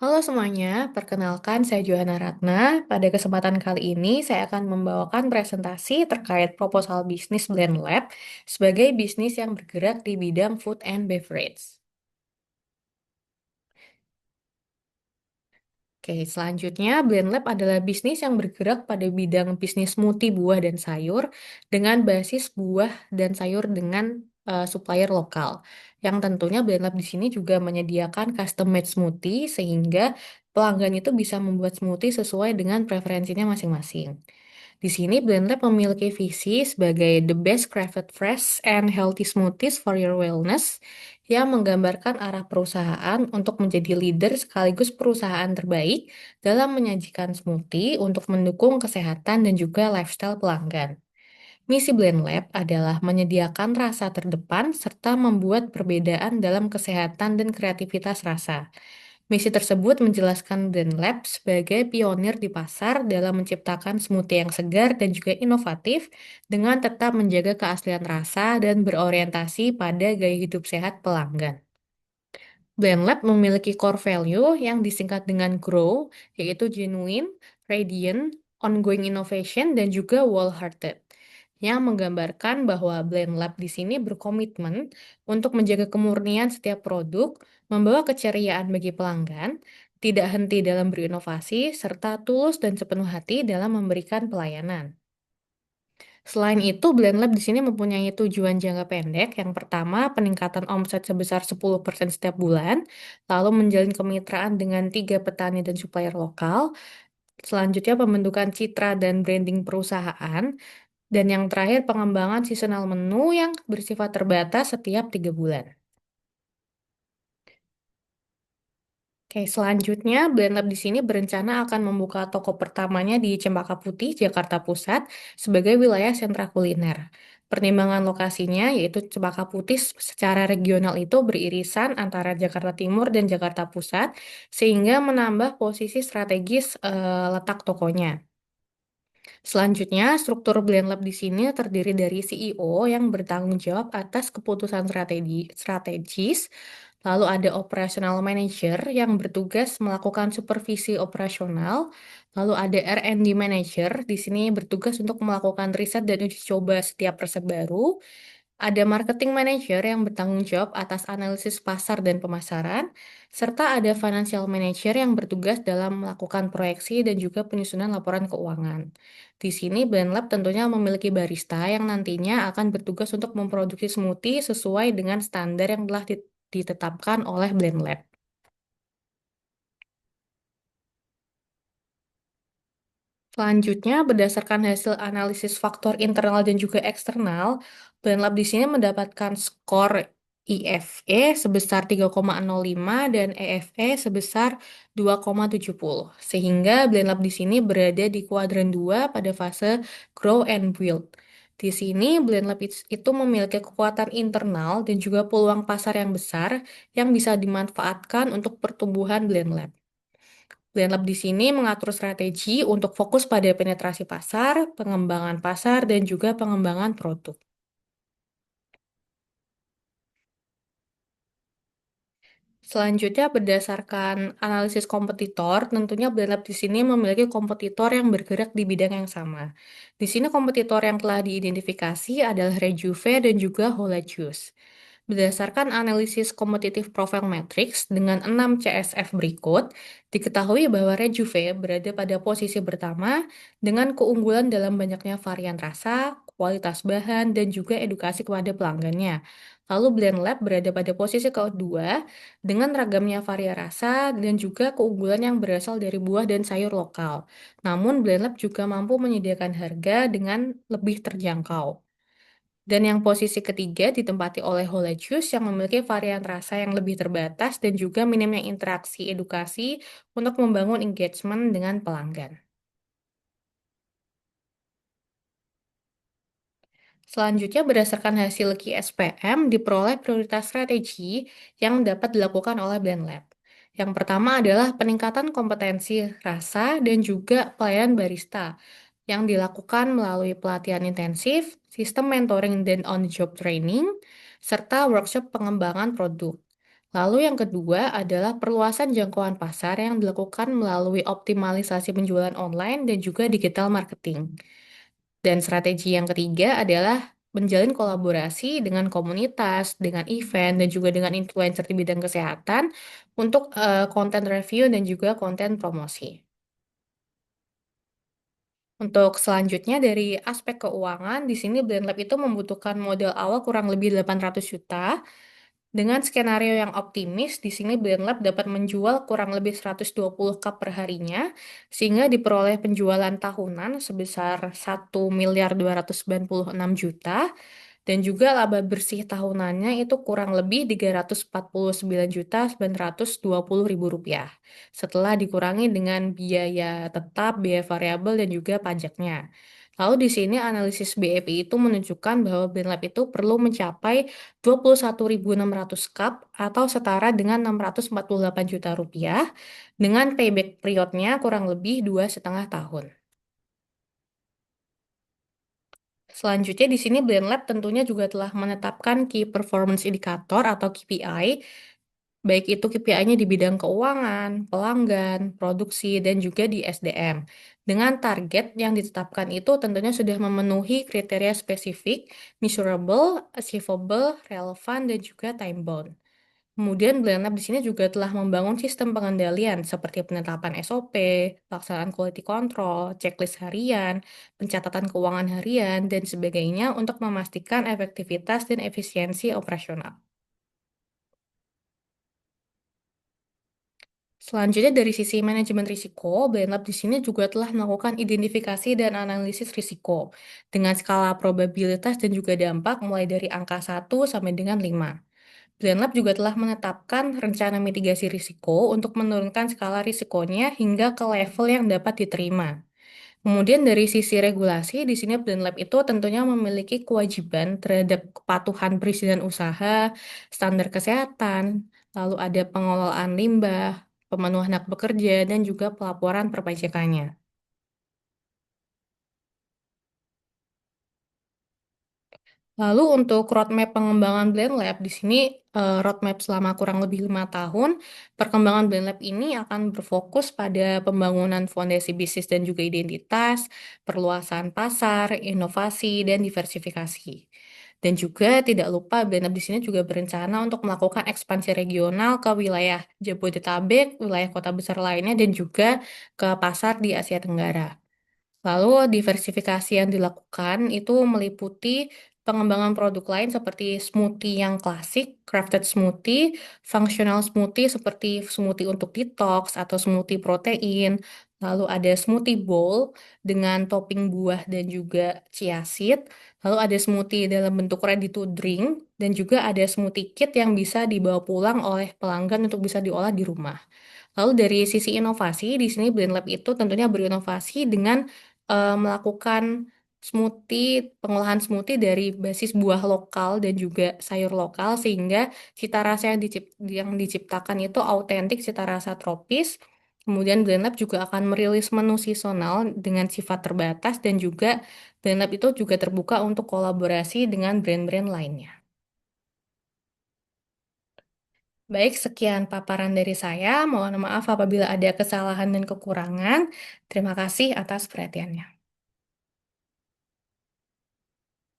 Halo semuanya, perkenalkan saya Johanna Ratna. Pada kesempatan kali ini saya akan membawakan presentasi terkait proposal bisnis Blend Lab sebagai bisnis yang bergerak di bidang food and beverage. Oke, selanjutnya Blend Lab adalah bisnis yang bergerak pada bidang bisnis multi buah dan sayur dengan basis buah dan sayur dengan supplier lokal. Yang tentunya Blend Lab di sini juga menyediakan custom made smoothie sehingga pelanggan itu bisa membuat smoothie sesuai dengan preferensinya masing-masing. Di sini Blend Lab memiliki visi sebagai the best crafted fresh and healthy smoothies for your wellness yang menggambarkan arah perusahaan untuk menjadi leader sekaligus perusahaan terbaik dalam menyajikan smoothie untuk mendukung kesehatan dan juga lifestyle pelanggan. Misi Blend Lab adalah menyediakan rasa terdepan serta membuat perbedaan dalam kesehatan dan kreativitas rasa. Misi tersebut menjelaskan Blend Lab sebagai pionir di pasar dalam menciptakan smoothie yang segar dan juga inovatif dengan tetap menjaga keaslian rasa dan berorientasi pada gaya hidup sehat pelanggan. Blend Lab memiliki core value yang disingkat dengan GROW, yaitu Genuine, Radiant, Ongoing Innovation, dan juga Wholehearted, yang menggambarkan bahwa Blend Lab di sini berkomitmen untuk menjaga kemurnian setiap produk, membawa keceriaan bagi pelanggan, tidak henti dalam berinovasi, serta tulus dan sepenuh hati dalam memberikan pelayanan. Selain itu, Blend Lab di sini mempunyai tujuan jangka pendek. Yang pertama, peningkatan omset sebesar 10% setiap bulan, lalu menjalin kemitraan dengan 3 petani dan supplier lokal, selanjutnya pembentukan citra dan branding perusahaan, dan yang terakhir pengembangan seasonal menu yang bersifat terbatas setiap 3 bulan. Oke, selanjutnya Blend Lab di sini berencana akan membuka toko pertamanya di Cempaka Putih, Jakarta Pusat, sebagai wilayah sentra kuliner. Pertimbangan lokasinya yaitu Cempaka Putih secara regional itu beririsan antara Jakarta Timur dan Jakarta Pusat, sehingga menambah posisi strategis letak tokonya. Selanjutnya, struktur Blend Lab di sini terdiri dari CEO yang bertanggung jawab atas keputusan strategis, lalu ada operational manager yang bertugas melakukan supervisi operasional, lalu ada R&D manager di sini bertugas untuk melakukan riset dan uji coba setiap resep baru, ada marketing manager yang bertanggung jawab atas analisis pasar dan pemasaran, serta ada financial manager yang bertugas dalam melakukan proyeksi dan juga penyusunan laporan keuangan. Di sini Blend Lab tentunya memiliki barista yang nantinya akan bertugas untuk memproduksi smoothie sesuai dengan standar yang telah ditetapkan oleh Blend Lab. Selanjutnya, berdasarkan hasil analisis faktor internal dan juga eksternal, BrandLab di sini mendapatkan skor IFE sebesar 3,05 dan EFE sebesar 2,70. Sehingga BrandLab di sini berada di kuadran 2 pada fase Grow and Build. Di sini, BrandLab itu memiliki kekuatan internal dan juga peluang pasar yang besar yang bisa dimanfaatkan untuk pertumbuhan BrandLab. BrandLab di sini mengatur strategi untuk fokus pada penetrasi pasar, pengembangan pasar, dan juga pengembangan produk. Selanjutnya, berdasarkan analisis kompetitor, tentunya BrandLab di sini memiliki kompetitor yang bergerak di bidang yang sama. Di sini kompetitor yang telah diidentifikasi adalah Rejuve dan juga Hola Juice. Berdasarkan analisis kompetitif profile matrix dengan 6 CSF berikut, diketahui bahwa Rejuve berada pada posisi pertama dengan keunggulan dalam banyaknya varian rasa, kualitas bahan, dan juga edukasi kepada pelanggannya. Lalu Blend Lab berada pada posisi kedua dengan ragamnya varian rasa dan juga keunggulan yang berasal dari buah dan sayur lokal. Namun Blend Lab juga mampu menyediakan harga dengan lebih terjangkau. Dan yang posisi ketiga ditempati oleh Hola Juice yang memiliki varian rasa yang lebih terbatas dan juga minimnya interaksi edukasi untuk membangun engagement dengan pelanggan. Selanjutnya, berdasarkan hasil QSPM, diperoleh prioritas strategi yang dapat dilakukan oleh Blend Lab. Yang pertama adalah peningkatan kompetensi rasa dan juga pelayanan barista yang dilakukan melalui pelatihan intensif, sistem mentoring dan on-job training, serta workshop pengembangan produk. Lalu yang kedua adalah perluasan jangkauan pasar yang dilakukan melalui optimalisasi penjualan online dan juga digital marketing. Dan strategi yang ketiga adalah menjalin kolaborasi dengan komunitas, dengan event, dan juga dengan influencer di bidang kesehatan untuk konten review dan juga konten promosi. Untuk selanjutnya dari aspek keuangan, di sini BrandLab itu membutuhkan modal awal kurang lebih 800 juta. Dengan skenario yang optimis, di sini BrandLab dapat menjual kurang lebih 120 cup per harinya, sehingga diperoleh penjualan tahunan sebesar 1.296 juta, dan juga laba bersih tahunannya itu kurang lebih 349.920.000 rupiah. Setelah dikurangi dengan biaya tetap, biaya variabel, dan juga pajaknya. Lalu di sini analisis BEP itu menunjukkan bahwa BrandLab itu perlu mencapai 21.600 cup atau setara dengan 648 juta rupiah dengan payback periodnya kurang lebih 2,5 tahun. Selanjutnya di sini BrandLab tentunya juga telah menetapkan Key Performance Indicator atau KPI, baik itu KPI-nya di bidang keuangan, pelanggan, produksi, dan juga di SDM. Dengan target yang ditetapkan itu tentunya sudah memenuhi kriteria spesifik, measurable, achievable, relevan, dan juga time bound. Kemudian Blend di sini juga telah membangun sistem pengendalian seperti penetapan SOP, pelaksanaan quality control, checklist harian, pencatatan keuangan harian, dan sebagainya untuk memastikan efektivitas dan efisiensi operasional. Selanjutnya dari sisi manajemen risiko, BNLab di sini juga telah melakukan identifikasi dan analisis risiko dengan skala probabilitas dan juga dampak mulai dari angka 1 sampai dengan 5. BrandLab juga telah menetapkan rencana mitigasi risiko untuk menurunkan skala risikonya hingga ke level yang dapat diterima. Kemudian dari sisi regulasi, di sini BrandLab itu tentunya memiliki kewajiban terhadap kepatuhan perizinan usaha, standar kesehatan, lalu ada pengelolaan limbah, pemenuhan hak bekerja, dan juga pelaporan perpajakannya. Lalu untuk roadmap pengembangan Blend Lab, di sini roadmap selama kurang lebih 5 tahun, perkembangan Blend Lab ini akan berfokus pada pembangunan fondasi bisnis dan juga identitas, perluasan pasar, inovasi, dan diversifikasi. Dan juga tidak lupa Blend Lab di sini juga berencana untuk melakukan ekspansi regional ke wilayah Jabodetabek, wilayah kota besar lainnya, dan juga ke pasar di Asia Tenggara. Lalu diversifikasi yang dilakukan itu meliputi pengembangan produk lain seperti smoothie yang klasik, crafted smoothie, functional smoothie seperti smoothie untuk detox atau smoothie protein. Lalu ada smoothie bowl dengan topping buah dan juga chia seed. Lalu ada smoothie dalam bentuk ready to drink dan juga ada smoothie kit yang bisa dibawa pulang oleh pelanggan untuk bisa diolah di rumah. Lalu dari sisi inovasi, di sini Blend Lab itu tentunya berinovasi dengan melakukan smoothie, pengolahan smoothie dari basis buah lokal dan juga sayur lokal sehingga cita rasa yang diciptakan itu autentik, cita rasa tropis. Kemudian Blend Lab juga akan merilis menu seasonal dengan sifat terbatas dan juga Blend Lab itu juga terbuka untuk kolaborasi dengan brand-brand lainnya. Baik, sekian paparan dari saya. Mohon maaf apabila ada kesalahan dan kekurangan. Terima kasih atas perhatiannya.